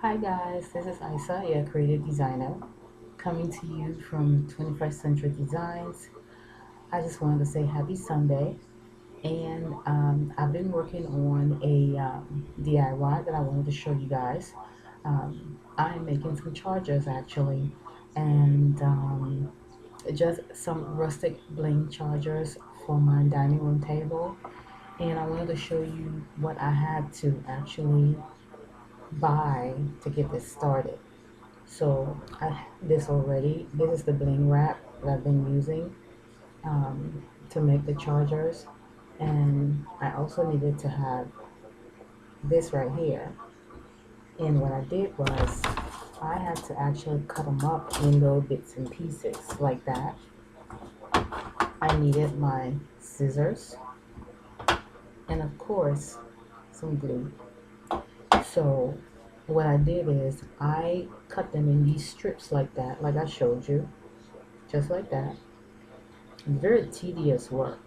Hi guys, this is Isa, your creative designer, coming to you from 21st Century Designs. I just wanted to say happy Sunday, and I've been working on a DIY that I wanted to show you guys. I'm making some chargers actually, and just some rustic bling chargers for my dining room table. And I wanted to show you what I had to actually buy to get this started. So I have this already. This is the bling wrap that I've been using to make the chargers. And I also needed to have this right here. And what I did was I had to actually cut them up in little bits and pieces like that. I needed my scissors and of course some glue. So what I did is I cut them in these strips like that, like I showed you, just like that. Very tedious work,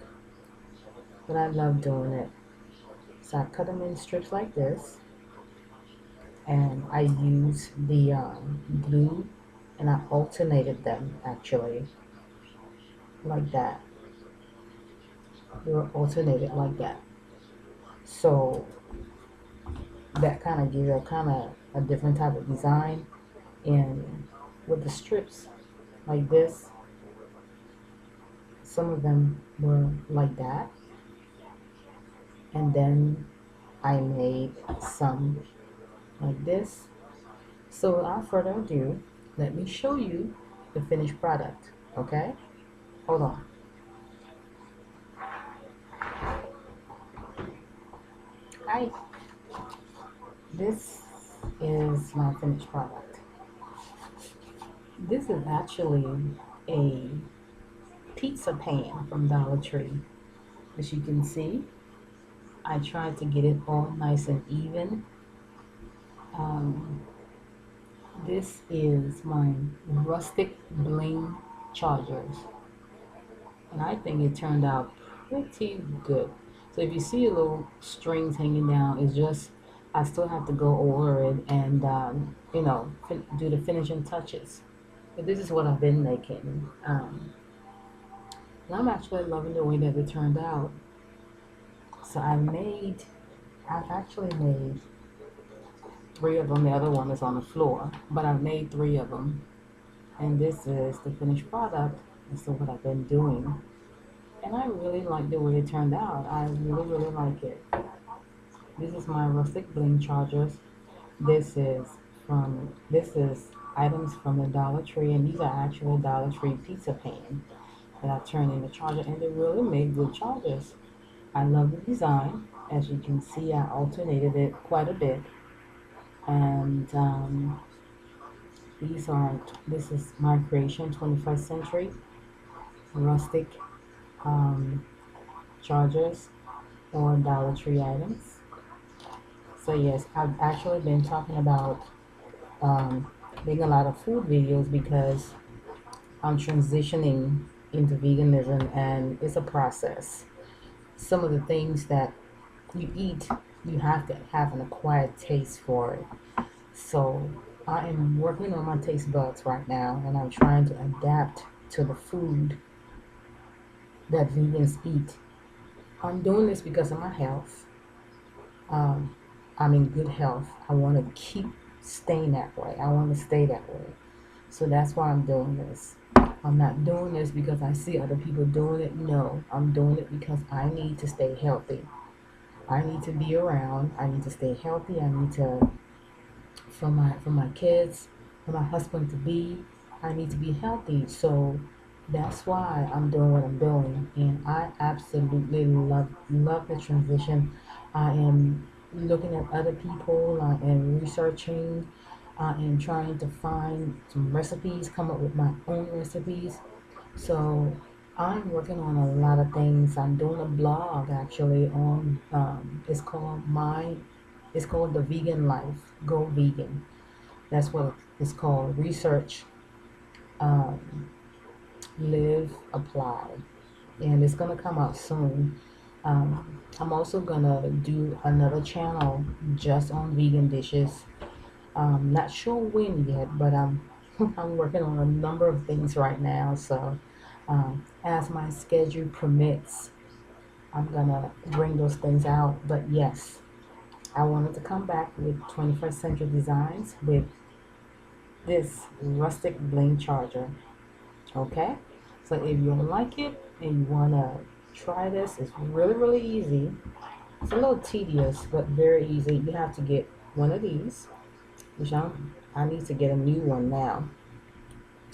but I love doing it. So I cut them in strips like this, and I use the glue, and I alternated them actually, like that. They were alternated like that. So that kind of gives a kind of a different type of design. And with the strips like this, some of them were like that, and then I made some like this. So without further ado, let me show you the finished product, okay? Hold on. Hi, this is my finished product. This is actually a pizza pan from Dollar Tree. As you can see, I tried to get it all nice and even. Um, this is my Rustic Bling Chargers, and I think it turned out pretty good. So if you see a little strings hanging down, it's just I still have to go over it and do the finishing touches. But this is what I've been making, and I'm actually loving the way that it turned out. So I've actually made three of them. The other one is on the floor, but I've made three of them, and this is the finished product. This is what I've been doing. And I really like the way it turned out. I really, really like it. This is my Rustic Bling Chargers. This is items from the Dollar Tree, and these are actual Dollar Tree pizza pan that I turned into charger, and they really make good chargers. I love the design. As you can see, I alternated it quite a bit, and this is my creation, 21st century rustic um, chargers or Dollar Tree items. So yes, I've actually been talking about um, making a lot of food videos because I'm transitioning into veganism, and it's a process. Some of the things that you eat, you have to have an acquired taste for it. So I am working on my taste buds right now, and I'm trying to adapt to the food that vegans eat. I'm doing this because of my health. Um, I'm in good health. I want to keep staying that way. I want to stay that way. So that's why I'm doing this. I'm not doing this because I see other people doing it. No, I'm doing it because I need to stay healthy. I need to be around. I need to stay healthy. I need to for my kids, for my husband to be. I need to be healthy. So that's why I'm doing what I'm doing, and I absolutely love the transition. I am looking at other people. I am researching. I am trying to find some recipes, come up with my own recipes. So I'm working on a lot of things. I'm doing a blog actually on it's called The Vegan Life. Go Vegan. That's what it's called. Research, um, live, apply, and it's gonna come out soon. I'm also gonna do another channel just on vegan dishes, Not sure when yet, but I'm working on a number of things right now. So as my schedule permits, I'm gonna bring those things out. But yes, I wanted to come back with 21st century designs with this Rustic Bling Charger. Okay, so if you like it and you wanna try this, it's really really easy. It's a little tedious, but very easy. You have to get one of these, which I need to get a new one now.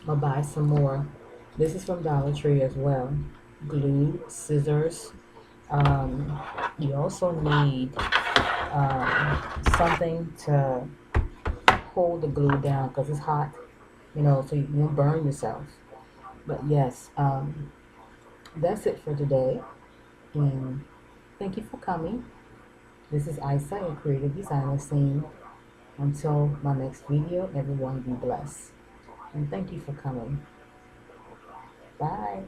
I'll buy some more. This is from Dollar Tree as well. Glue, scissors. Um, you also need something to hold the glue down because it's hot, so you won't burn yourself. But yes, that's it for today. And thank you for coming. This is Isa, a creative designer, saying until my next video, everyone be blessed. And thank you for coming. Bye.